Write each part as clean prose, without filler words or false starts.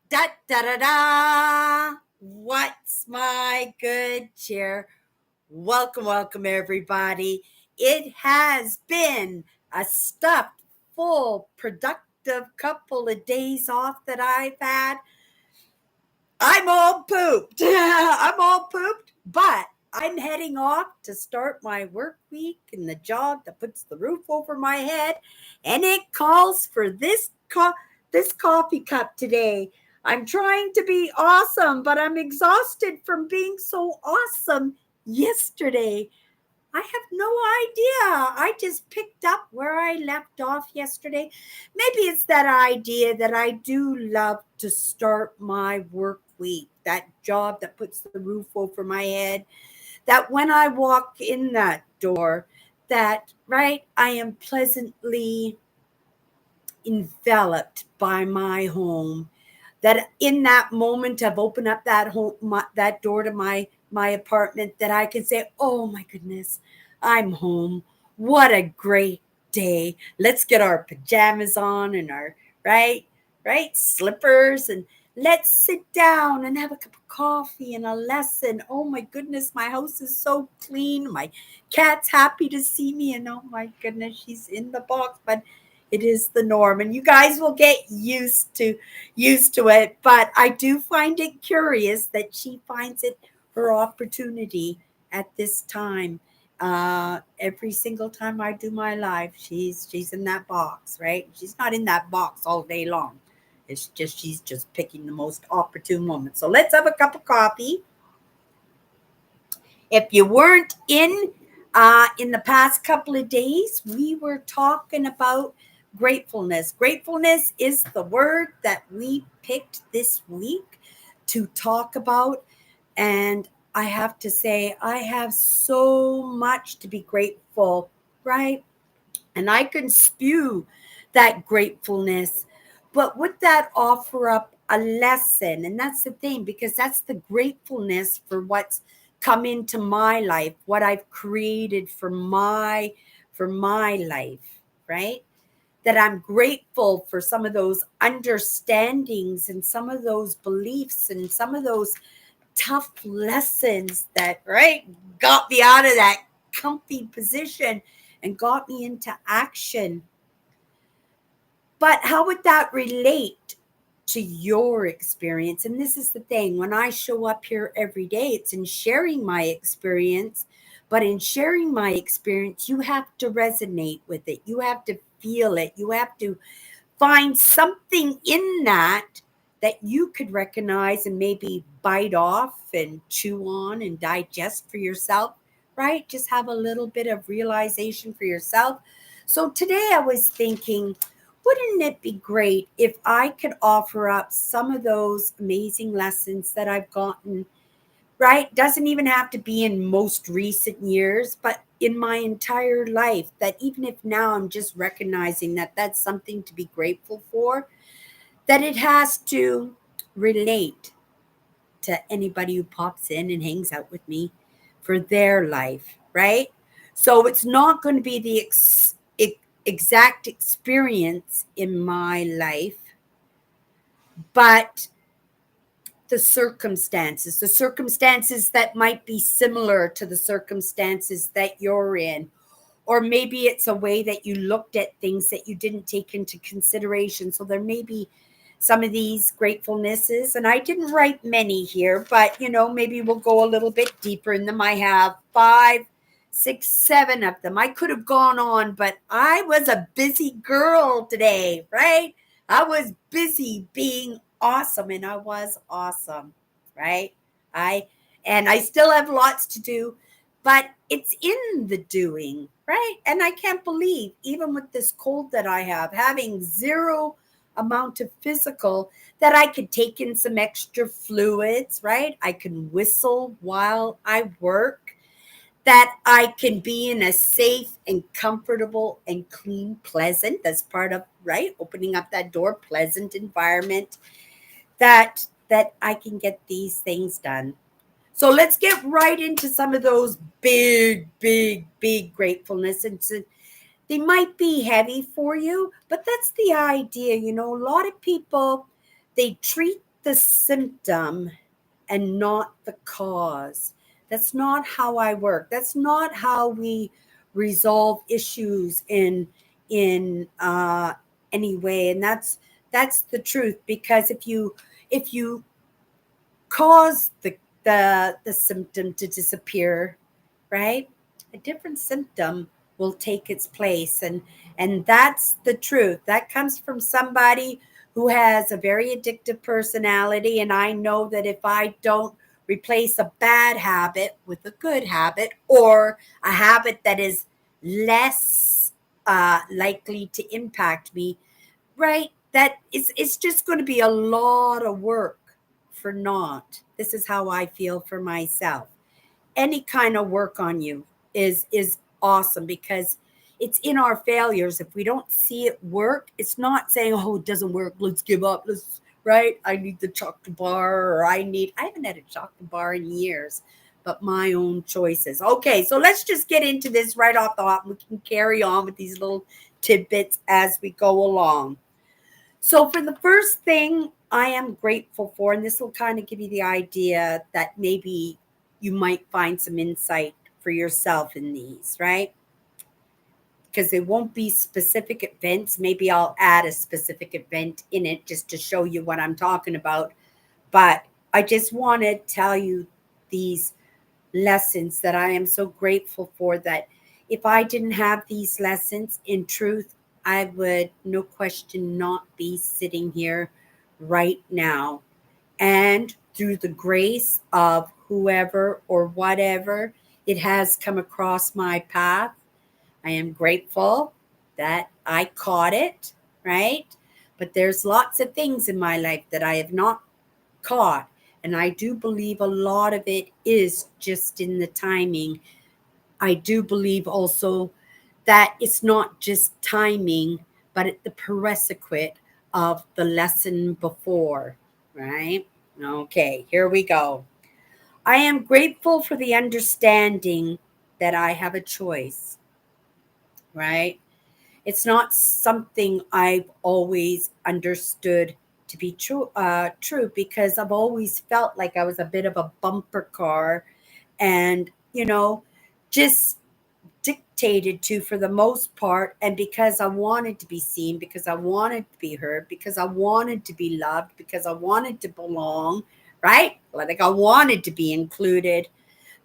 Da da da da. What's my good cheer? Welcome, everybody. It has been a stuffed, full, productive couple of days off that I've had. I'm all pooped. I'm all pooped, but I'm heading off to start my work week in the job that puts the roof over my head, and it calls for this coffee cup today. I'm trying to be awesome, but I'm exhausted from being so awesome yesterday. I have no idea. I just picked up where I left off yesterday. Maybe it's that idea that I do love to start my work week, that job that puts the roof over my head, that when I walk in that door, that, right, I am pleasantly enveloped by my home, that in that moment of open up that home, that door to my apartment, that I can say, oh my goodness, I'm home. What a great day. Let's get our pajamas on and our right slippers, and let's sit down and have a cup of coffee and a lesson. Oh my goodness, my house is so clean. My cat's happy to see me, and oh my goodness, she's in the box, but it is the norm, and you guys will get used to it. But I do find it curious that she finds it her opportunity at this time. Every single time I do my live, she's in that box, right? She's not in that box all day long. It's just she's just picking the most opportune moment. So let's have a cup of coffee. If you weren't in the past couple of days, we were talking about gratefulness. Gratefulness is the word that we picked this week to talk about. And I have to say, I have so much to be grateful, right? And I can spew that gratefulness. But would that offer up a lesson? And that's the thing, because that's the gratefulness for what's come into my life, what I've created for my life, right? That I'm grateful for some of those understandings and some of those beliefs and some of those tough lessons that, right, got me out of that comfy position and got me into action. But how would that relate to your experience? And this is the thing, when I show up here every day, it's in sharing my experience. But in sharing my experience, you have to resonate with it. You have to feel it. You have to find something in that you could recognize and maybe bite off and chew on and digest for yourself, right? Just have a little bit of realization for yourself. So today I was thinking, wouldn't it be great if I could offer up some of those amazing lessons that I've gotten, right? Doesn't even have to be in most recent years, but in my entire life, that even if now I'm just recognizing that that's something to be grateful for, that it has to relate to anybody who pops in and hangs out with me for their life, right? So it's not going to be the exact experience in my life, but the circumstances that might be similar to the circumstances that you're in. Or maybe it's a way that you looked at things that you didn't take into consideration. So there may be some of these gratefulnesses, and I didn't write many here, but maybe we'll go a little bit deeper in them. I have 5, 6, 7 of them. I could have gone on, but I was a busy girl today, right? I was busy being awesome, and I was awesome, right? I and I still have lots to do, but it's in the doing, right? And I can't believe, even with this cold that I have, having zero amount of physical, that I could take in some extra fluids, right? I can whistle while I work, that I can be in a safe and comfortable and clean, pleasant, that's part of, right, opening up that door, pleasant environment, that I can get these things done. So let's get right into some of those big, big, big gratefulness. And so they might be heavy for you, but that's the idea. A lot of people, they treat the symptom and not the cause. That's not how I work. That's not how we resolve issues in any way. And that's the truth. Because if you cause the symptom to disappear, right? A different symptom will take its place, and that's the truth. That comes from somebody who has a very addictive personality, and I know that if I don't replace a bad habit with a good habit, or a habit that is less likely to impact me, right? That it's just going to be a lot of work for naught. This is how I feel for myself. Any kind of work on you is awesome, because it's in our failures. If we don't see it work, it's not saying, oh, it doesn't work, let's give up, let's, right, I need the chocolate bar, or I haven't had a chocolate bar in years, but my own choices. Okay, so let's just get into this right off the hop. We can carry on with these little tidbits as we go along. So, for the first thing I am grateful for, and this will kind of give you the idea that maybe you might find some insight for yourself in these, right? Because they won't be specific events. Maybe I'll add a specific event in it just to show you what I'm talking about. But I just want to tell you these lessons that I am so grateful for, that if I didn't have these lessons, in truth, I would, no question, not be sitting here right now. And through the grace of whoever or whatever it has come across my path, I am grateful that I caught it, right? But there's lots of things in my life that I have not caught. And I do believe a lot of it is just in the timing. I do believe also that it's not just timing, but the prerequisite of the lesson before, right? Okay, here we go. I am grateful for the understanding that I have a choice, right? It's not something I've always understood to be true, because I've always felt like I was a bit of a bumper car, and just dictated to for the most part. And because I wanted to be seen, because I wanted to be heard, because I wanted to be loved, because I wanted to belong, right? Like I wanted to be included,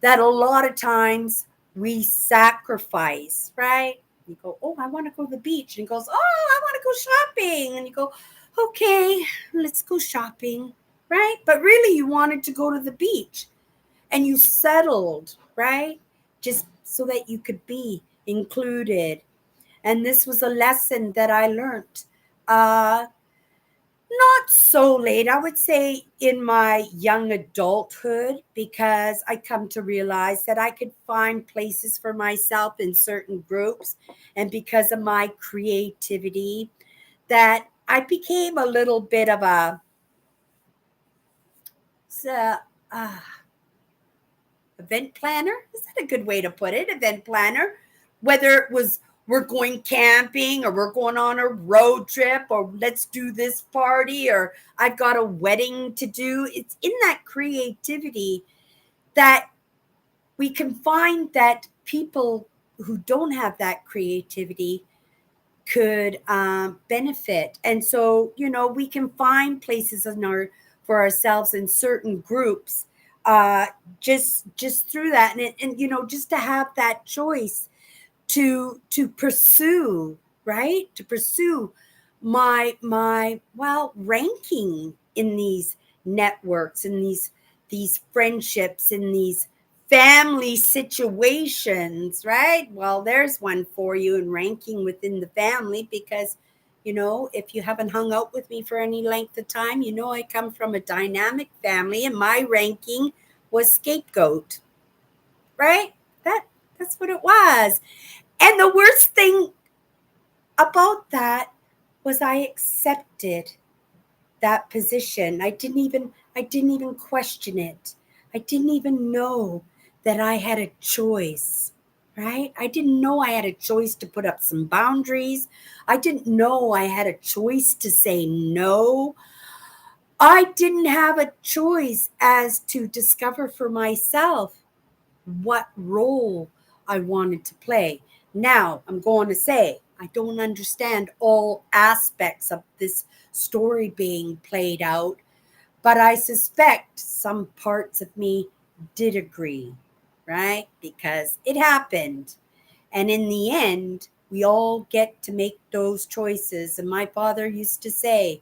that a lot of times we sacrifice, right? You go, oh, I want to go to the beach. And he goes, oh, I want to go shopping. And you go, okay, let's go shopping, right? But really, you wanted to go to the beach, and you settled, right? Just so that you could be included. And this was a lesson that I learned. Not so late, I would say in my young adulthood, because I come to realize that I could find places for myself in certain groups. And because of my creativity, that I became a little bit of a uh, event planner. Is that a good way to put it? Event planner. Whether it was we're going camping, or we're going on a road trip, or let's do this party, or I've got a wedding to do. It's in that creativity that we can find that people who don't have that creativity could benefit. And so, we can find places for ourselves in certain groups, uh, just through that. And just to have that choice to pursue, right? To pursue my ranking in these networks, in these friendships, in these family situations, right? Well, there's one for you in ranking within the family, because if you haven't hung out with me for any length of time, I come from a dynamic family, and my ranking was scapegoat, right? That's what it was. And the worst thing about that was I accepted that position. I didn't even question it. I didn't even know that I had a choice, right? I didn't know I had a choice to put up some boundaries. I didn't know I had a choice to say no. I didn't have a choice as to discover for myself what role I wanted to play. Now, I'm going to say, I don't understand all aspects of this story being played out, but I suspect some parts of me did agree, right? Because it happened. And in the end, we all get to make those choices. And my father used to say,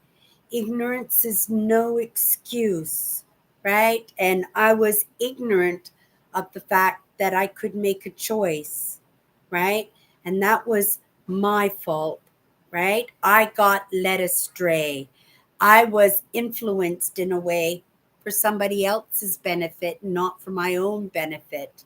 ignorance is no excuse, right? And I was ignorant of the fact that I could make a choice, right? And that was my fault, right? I got led astray. I was influenced in a way for somebody else's benefit, not for my own benefit,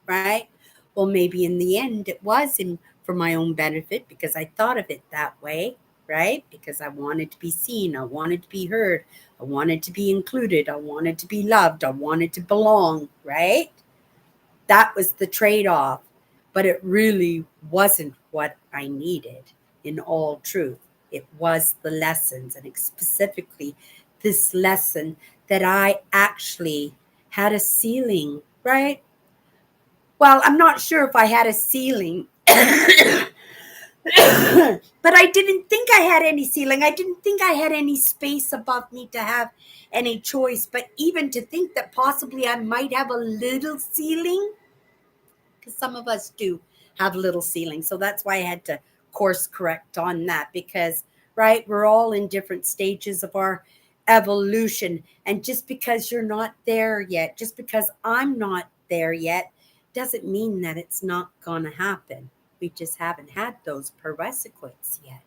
right? Well, maybe in the end it was in for my own benefit because I thought of it that way, right? Because I wanted to be seen, I wanted to be heard, I wanted to be included, I wanted to be loved, I wanted to belong, right? That was the trade-off, but it really wasn't what I needed in all truth. It was the lessons, and specifically this lesson that I actually had a ceiling, right? Well, I'm not sure if I had a ceiling, but I didn't think I had any ceiling. I didn't think I had any space above me to have any choice. But even to think that possibly I might have a little ceiling, because some of us do have little ceilings. So that's why I had to course correct on that because, right, we're all in different stages of our evolution. And just because you're not there yet, just because I'm not there yet, doesn't mean that it's not going to happen. We just haven't had those prerequisites yet,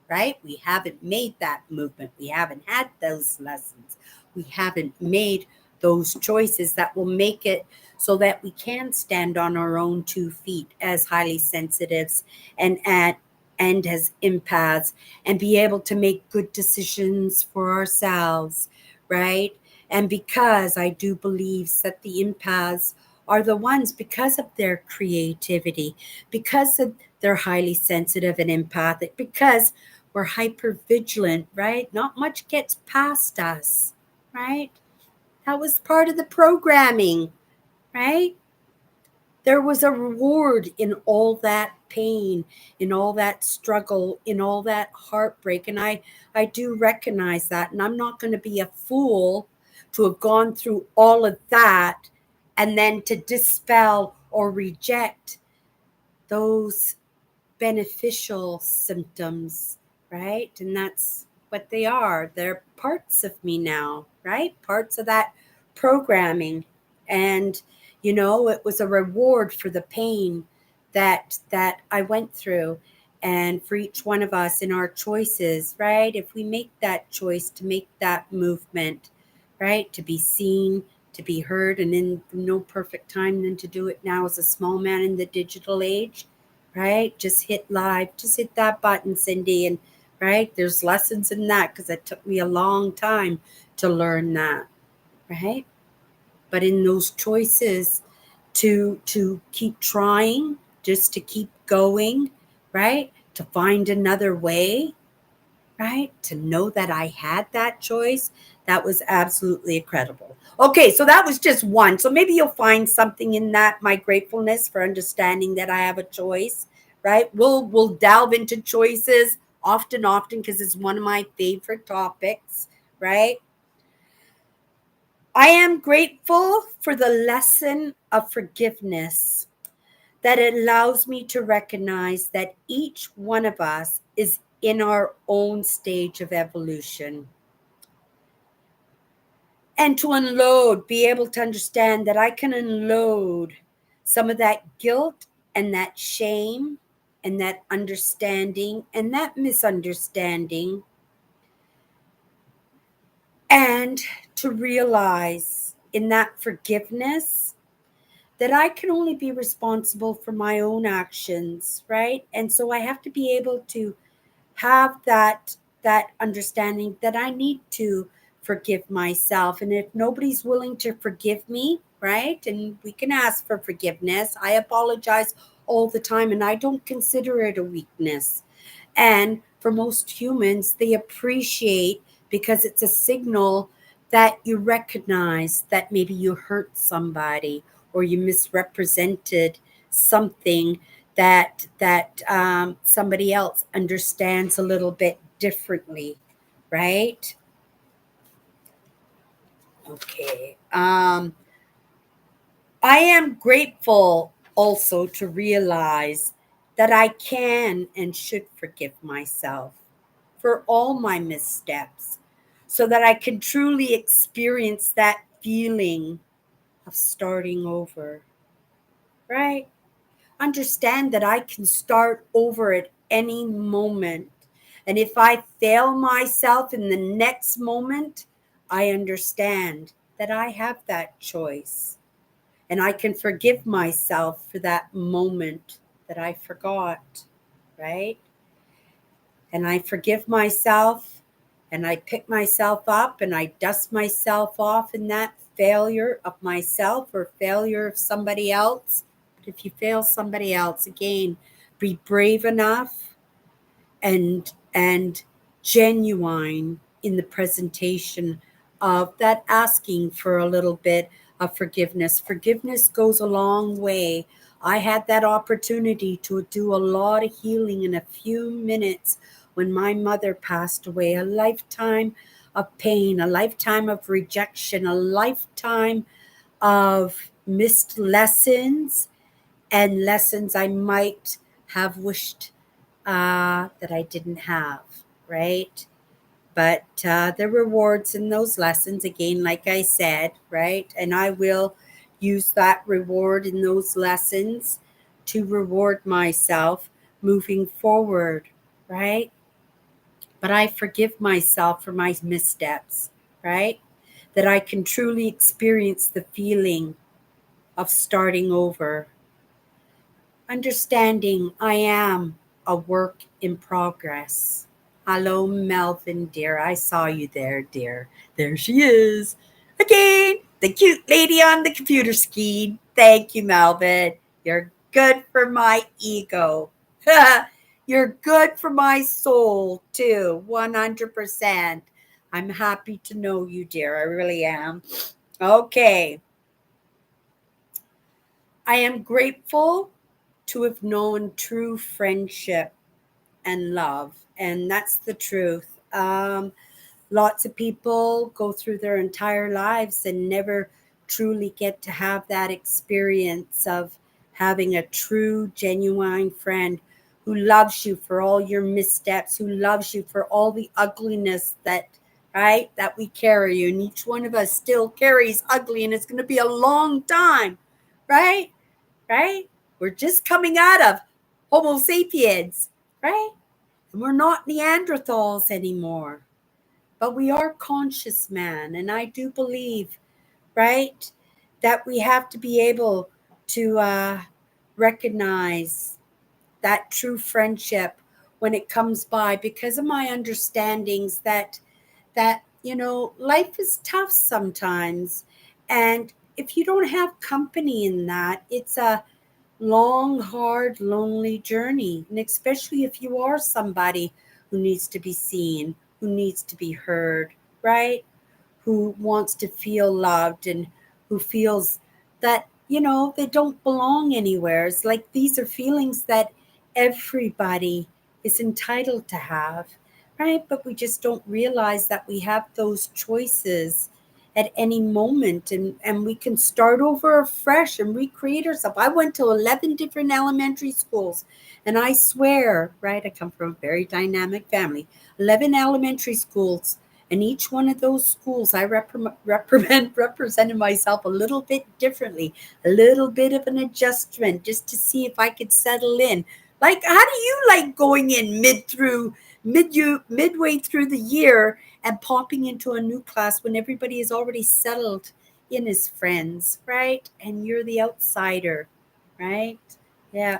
right? We haven't made that movement. We haven't had those lessons. We haven't made those choices that will make it so that we can stand on our own 2 feet as highly sensitives and as empaths and be able to make good decisions for ourselves, right? And because I do believe that the empaths are the ones, because of their creativity, because of they're highly sensitive and empathic, because we're hyper vigilant, right? Not much gets past us, right? That was part of the programming, right? There was a reward in all that pain, in all that struggle, in all that heartbreak. And I do recognize that. And I'm not going to be a fool to have gone through all of that and then to dispel or reject those beneficial symptoms, right? And that's what they are. They're parts of me now, right? Parts of that programming. And it was a reward for the pain that I went through, and for each one of us in our choices, right? If we make that choice to make that movement, right? To be seen, to be heard, and in no perfect time than to do it now as a small man in the digital age, right? Just hit live, just hit that button, Cindy. And right, there's lessons in that because it took me a long time to learn that, right? But in those choices to keep trying, just to keep going, right? To find another way, right? To know that I had that choice, that was absolutely incredible. Okay, so that was just one. So maybe you'll find something in that, my gratefulness for understanding that I have a choice, right? We'll delve into choices often because it's one of my favorite topics, right? I am grateful for the lesson of forgiveness that allows me to recognize that each one of us is in our own stage of evolution. And to unload, be able to understand that I can unload some of that guilt and that shame and that understanding and that misunderstanding, and to realize in that forgiveness that I can only be responsible for my own actions, right? And so I have to be able to have that understanding that I need to forgive myself. And if nobody's willing to forgive me, right? And we can ask for forgiveness. I apologize all the time and I don't consider it a weakness. And for most humans, they appreciate because it's a signal that you recognize that maybe you hurt somebody or you misrepresented something that somebody else understands a little bit differently, right? Okay. I am grateful also to realize that I can and should forgive myself for all my missteps so that I can truly experience that feeling of starting over, right? Understand that I can start over at any moment. And if I fail myself in the next moment, I understand that I have that choice. And I can forgive myself for that moment that I forgot, right? And I forgive myself and I pick myself up and I dust myself off in that failure of myself or failure of somebody else. But if you fail somebody else, again, be brave enough and genuine in the presentation of that asking for a little bit of forgiveness. Forgiveness goes a long way. I had that opportunity to do a lot of healing in a few minutes when my mother passed away. A lifetime of pain, a lifetime of rejection, a lifetime of missed lessons and lessons I might have wished that I didn't have, right? But the rewards in those lessons, again, like I said, right? And I will use that reward in those lessons to reward myself moving forward, right? But I forgive myself for my missteps, right? That I can truly experience the feeling of starting over, understanding I am a work in progress. Hello, Melvin, dear. I saw you there, dear. There she is. Again, the cute lady on the computer screen. Thank you, Melvin. You're good for my ego. You're good for my soul, too. 100%. I'm happy to know you, dear. I really am. Okay. I am grateful to have known true friendship and love. And that's the truth. Lots of people go through their entire lives and never truly get to have that experience of having a true, genuine friend who loves you for all your missteps, who loves you for all the ugliness that, right, that we carry. And each one of us still carries ugly, and it's going to be a long time, right? Right? We're just coming out of Homo sapiens, right? And we're not Neanderthals anymore, but we are conscious man. And I do believe, right, that we have to be able to recognize that true friendship when it comes by because of my understandings that life is tough sometimes, and if you don't have company in that, it's a long, hard, lonely journey. And especially if you are somebody who needs to be seen, who needs to be heard, right? Who wants to feel loved and who feels that they don't belong anywhere. It's like these are feelings that everybody is entitled to have, right? But we just don't realize that we have those choices at any moment, and we can start over afresh and recreate ourselves. I went to 11 different elementary schools, and I swear, right, I come from a very dynamic family. 11 elementary schools, and each one of those schools I represented myself a little bit differently, a little bit of an adjustment just to see if I could settle in. Like, how do you like going in midway through the year and popping into a new class when everybody is already settled in as friends, right? And you're the outsider, right? Yeah.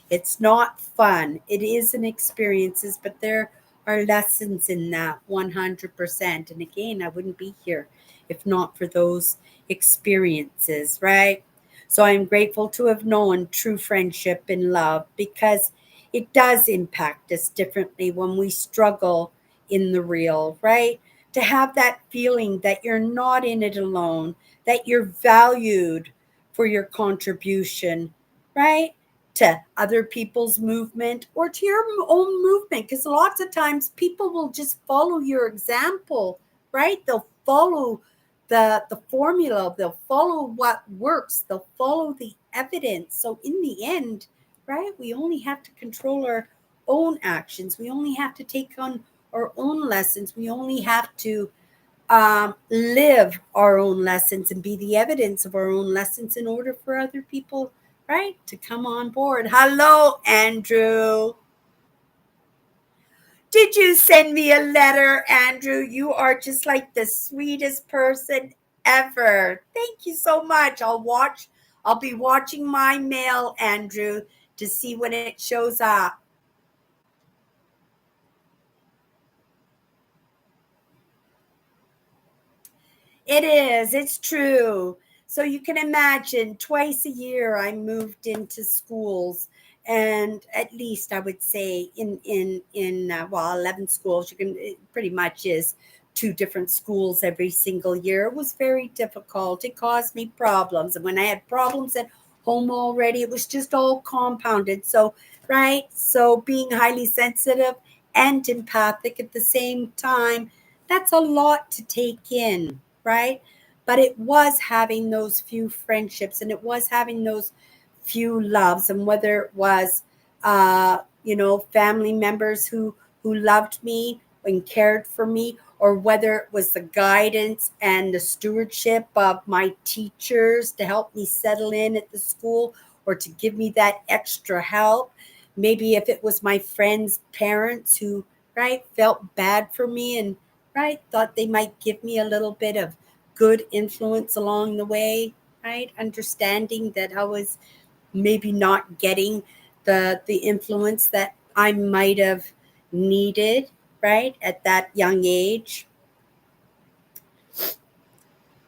It's not fun. It is an experiences, but there are lessons in that 100%. And again, I wouldn't be here if not for those experiences, right? So I'm grateful to have known true friendship and love because it does impact us differently when we struggle in the reel, right? To have that feeling that you're not in it alone, that you're valued for your contribution, right? To other people's movement or to your own movement. Because lots of times people will just follow your example, right? They'll follow the formula, they'll follow what works, they'll follow the evidence. So in the end, right, we only have to control our own actions. We only have to take on our own lessons. We only have to live our own lessons and be the evidence of our own lessons in order for other people, right, to come on board. Hello, Andrew. Did you send me a letter, Andrew? You are just like the sweetest person ever. Thank you so much. I'll be watching my mail, Andrew, to see when it shows up. It is. It's true. So you can imagine twice a year I moved into schools, and at least I would say in 11 schools. You can it pretty much is two different schools every single year. It was very difficult. It caused me problems, and when I had problems at home already, it was just all compounded. So right, so being highly sensitive and empathic at the same time, that's a lot to take in, right? But it was having those few friendships and it was having those few loves, and whether it was, family members who loved me and cared for me, or whether it was the guidance and the stewardship of my teachers to help me settle in at the school or to give me that extra help. Maybe if it was my friends' parents who, right, felt bad for me and, right, thought they might give me a little bit of good influence along the way, right? Understanding that I was maybe not getting the influence that I might have needed, right, at that young age.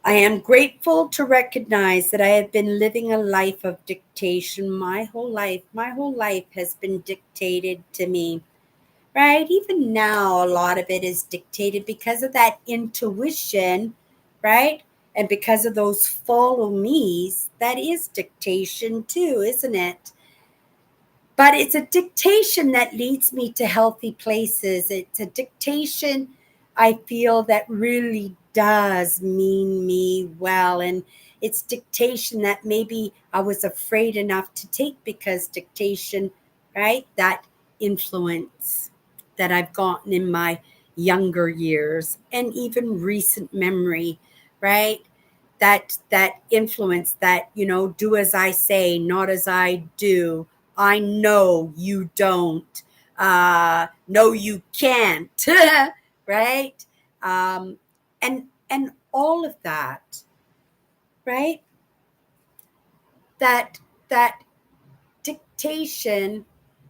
I am grateful to recognize that I have been living a life of dictation my whole life. My whole life has been dictated to me, right? Even now, a lot of it is dictated because of that intuition, right? And because of those follow me's, that is dictation too, isn't it? But it's a dictation that leads me to healthy places. It's a dictation I feel that really does mean me well. And it's dictation that maybe I was afraid enough to take because dictation, right? That influence that I've gotten in my younger years and even recent memory, right? That influence that, do as I say, not as I do. I know you don't. No, you can't. Right? And all of that, right? That dictation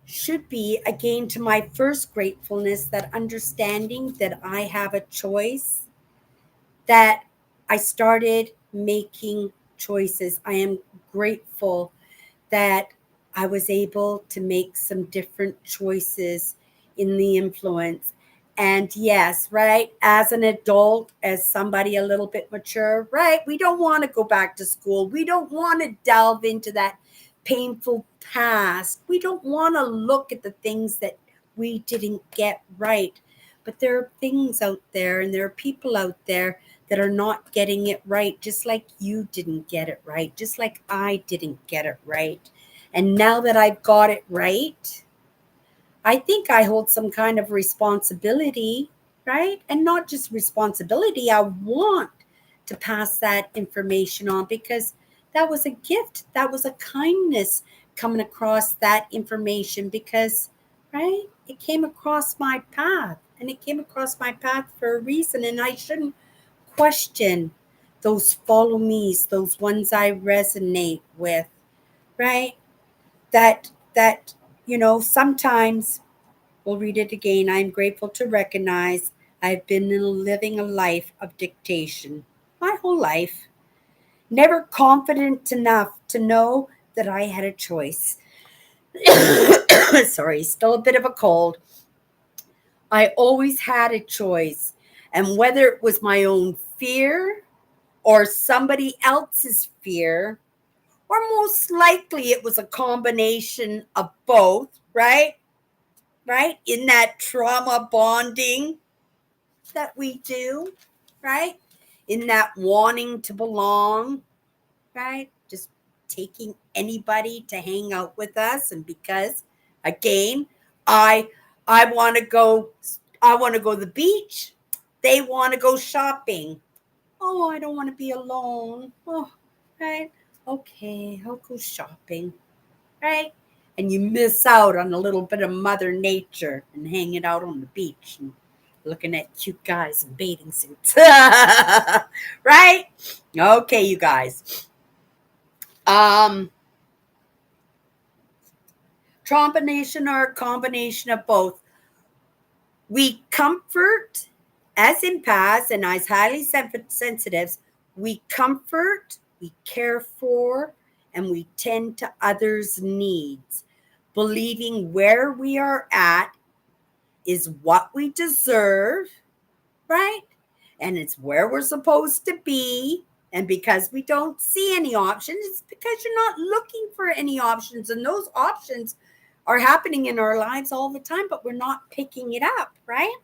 should be again to my first gratefulness, that understanding that I have a choice, that I started making choices. I am grateful that I was able to make some different choices in the influence. And yes, right, as an adult, as somebody a little bit mature, right, we don't want to go back to school. We don't want to delve into that painful past. We don't want to look at the things that we didn't get right. But there are things out there and there are people out there that are not getting it right, just like you didn't get it right, just like I didn't get it right. And now that I've got it right, I think I hold some kind of responsibility, right? And not just responsibility, I want to pass that information on because that was a gift, that was a kindness coming across that information because, right, it came across my path and it came across my path for a reason. And I shouldn't question those follow me's, those ones I resonate with, right? Sometimes we'll read it again. I'm grateful to recognize I've been living a life of dictation my whole life, never confident enough to know that I had a choice. Sorry, still a bit of a cold. I always had a choice. And whether it was my own fear or somebody else's fear, or most likely it was a combination of both, right? Right? In that trauma bonding that we do, right? In that wanting to belong, right? Just taking anybody to hang out with us. And because, again, I I want to go to the beach. They want to go shopping. Oh, I don't want to be alone. Oh, right. Okay, I'll go shopping. Right? And you miss out on a little bit of Mother Nature and hanging out on the beach and looking at cute guys in bathing suits. Right? Okay, you guys. Combination or a combination of both. We comfort as empaths and as highly sensitives, we comfort, we care for, and we tend to others' needs, believing where we are at is what we deserve, right? And it's where we're supposed to be. And because we don't see any options, it's because you're not looking for any options. And those options are happening in our lives all the time, but we're not picking it up, right?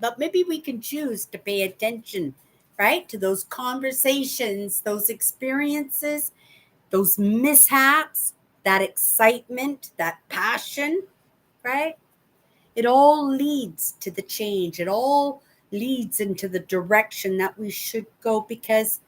But maybe we can choose to pay attention, right, to those conversations, those experiences, those mishaps, that excitement, that passion, right? It all leads to the change. It all leads into the direction that we should go, because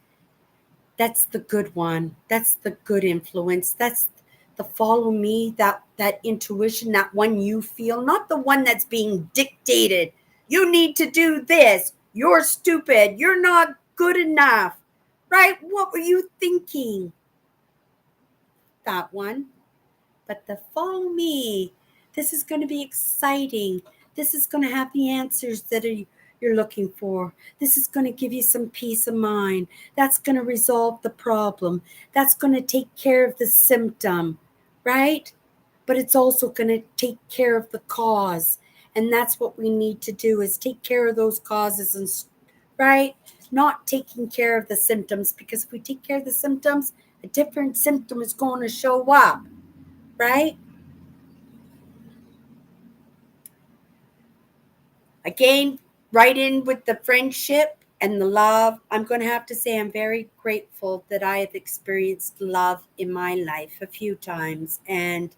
that's the good one. That's the good influence. That's the follow me, that intuition, that one you feel, not the one that's being dictated. You need to do this. You're stupid. You're not good enough. Right? What were you thinking? That one. But the follow me, this is going to be exciting. This is going to have the answers that you're looking for. This is going to give you some peace of mind. That's going to resolve the problem. That's going to take care of the symptom, right? But it's also going to take care of the cause. And that's what we need to do, is take care of those causes, and right? Not taking care of the symptoms, because if we take care of the symptoms, a different symptom is going to show up, right? Again, right in with the friendship and the love. I'm going to have to say I'm very grateful that I have experienced love in my life a few times. And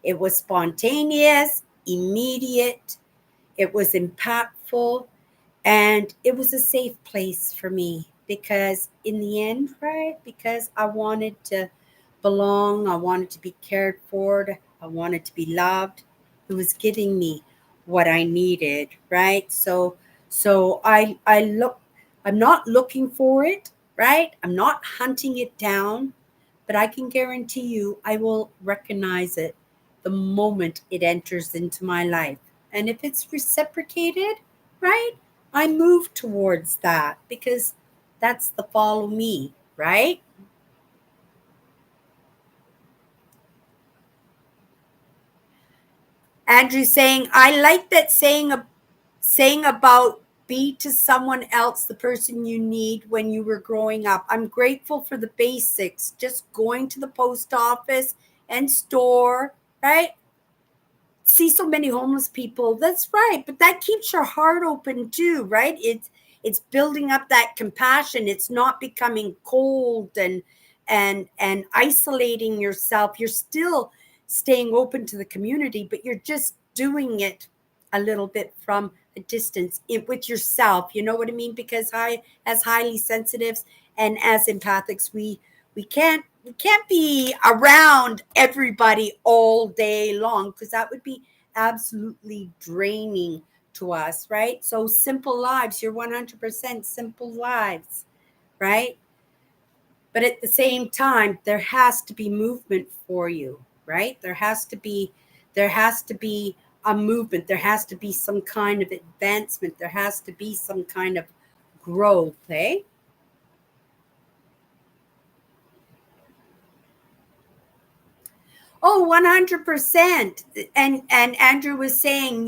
it was spontaneous, immediate, it was impactful, and it was a safe place for me, because in the end, right, because I wanted to belong, I wanted to be cared for, I wanted to be loved. It was giving me what I needed, right? So I look, I'm not looking for it, right? I'm not hunting it down, but I can guarantee you I will recognize it the moment it enters into my life. And if it's reciprocated, right, I move towards that, because that's the follow me, right? Andrew saying, I like that saying about be to someone else the person you need when you were growing up. I'm grateful for the basics, just going to the post office and store, right? See so many homeless people. That's right, but that keeps your heart open too, right? It's building up that compassion. It's not becoming cold and isolating yourself. You're still staying open to the community, but you're just doing it a little bit from a distance with yourself. You know what I mean? Because as highly sensitives and as empathics, we can't be around everybody all day long, because that would be absolutely draining to us, right? So simple lives, you're 100% simple lives, right? But at the same time, there has to be movement for you, right? There has to be a movement. There has to be some kind of advancement. There has to be some kind of growth, eh? Oh, 100%. And Andrew was saying,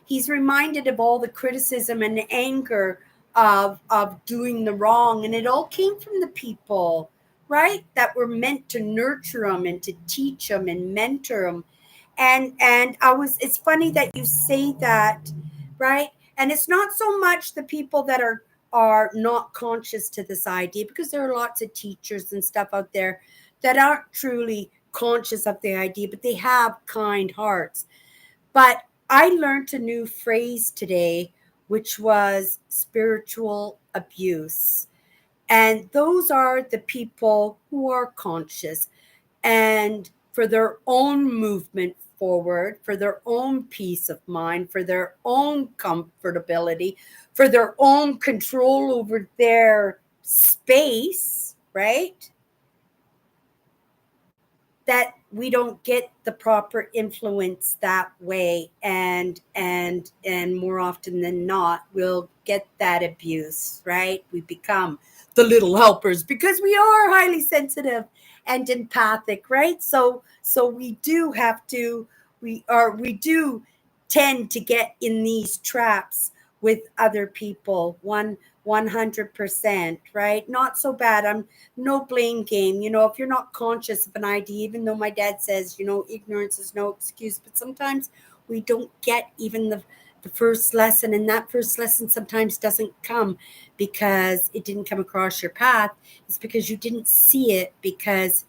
he's reminded of all the criticism and the anger of doing the wrong, and it all came from the people, right? That were meant to nurture them and to teach them and mentor them. And it's funny that you say that, right? And it's not so much the people that are not conscious to this idea, because there are lots of teachers and stuff out there that aren't truly conscious of the idea, but they have kind hearts. But I learned a new phrase today, which was spiritual abuse. And those are the people who are conscious and for their own movement forward, for their own peace of mind, for their own comfortability, for their own control over their space, right? That we don't get the proper influence that way, and more often than not we'll get that abuse, right? We become the little helpers because we are highly sensitive and empathic, right? So we do have to, we do tend to get in these traps with other people. 100%, right? Not so bad. I'm no blame game. If you're not conscious of an idea, even though my dad says, ignorance is no excuse, but sometimes we don't get even the first lesson. And that first lesson sometimes doesn't come because it didn't come across your path. It's because you didn't see it, because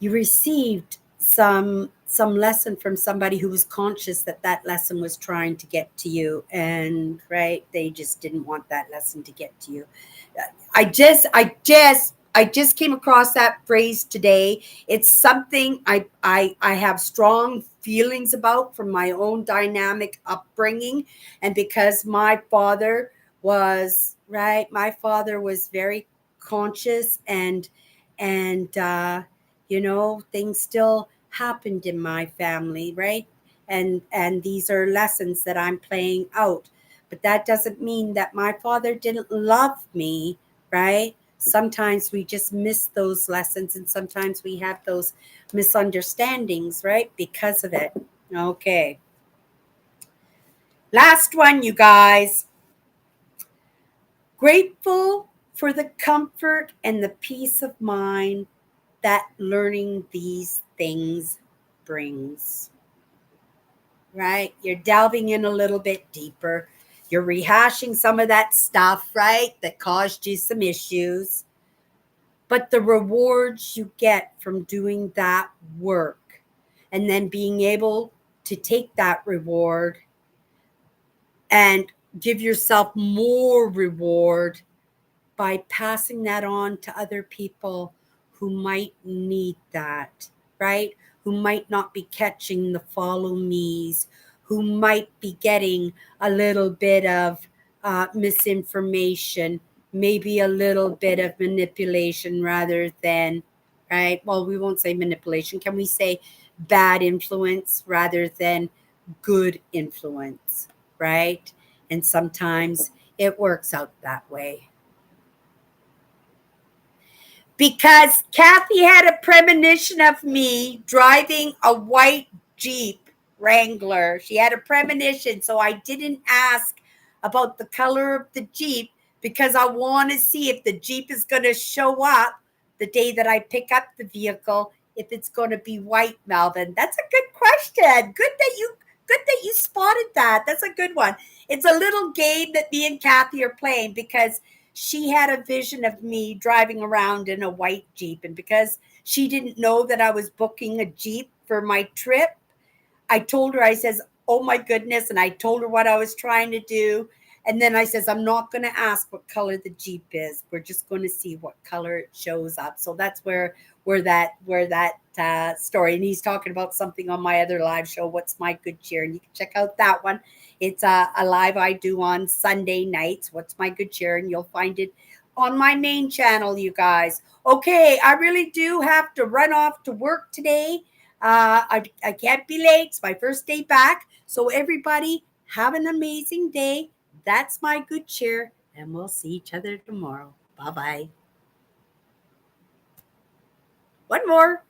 you received some lesson from somebody who was conscious that that lesson was trying to get to you, and right, they just didn't want that lesson to get to you. I just came across that phrase today. It's something I have strong feelings about from my own dynamic upbringing, and because my father was very conscious, and things still happened in my family, right? And these are lessons that I'm playing out. But that doesn't mean that my father didn't love me, right? Sometimes we just miss those lessons, and sometimes we have those misunderstandings, right? Because of it. Okay. Last one, you guys. Grateful for the comfort and the peace of mind that learning these things brings, right? You're delving in a little bit deeper. You're rehashing some of that stuff, right? That caused you some issues. But the rewards you get from doing that work, and then being able to take that reward and give yourself more reward by passing that on to other people who might need that, right? Who might not be catching the follow me's, who might be getting a little bit of misinformation, maybe a little bit of manipulation rather than, right? Well, we won't say manipulation. Can we say bad influence rather than good influence, right? And sometimes it works out that way. Because Kathy had a premonition of me driving a white Jeep Wrangler. She had a premonition, so I didn't ask about the color of the Jeep because I want to see if the Jeep is going to show up the day that I pick up the vehicle, if it's going to be white, Melvin. That's a good question. Good that you spotted that. That's a good one. It's a little game that me and Kathy are playing because she had a vision of me driving around in a white Jeep. And because she didn't know that I was booking a Jeep for my trip, I told her, I says, oh my goodness. And I told her what I was trying to do. And then I says, I'm not going to ask what color the Jeep is. We're just going to see what color it shows up. So that's where that story. And he's talking about something on my other live show, What's My Good Cheer? And you can check out that one. It's a live I do on Sunday nights, What's My Good Cheer? And you'll find it on my main channel, you guys. Okay, I really do have to run off to work today. I can't be late. It's my first day back. So everybody, have an amazing day. That's my good cheer. And we'll see each other tomorrow. Bye-bye. One more.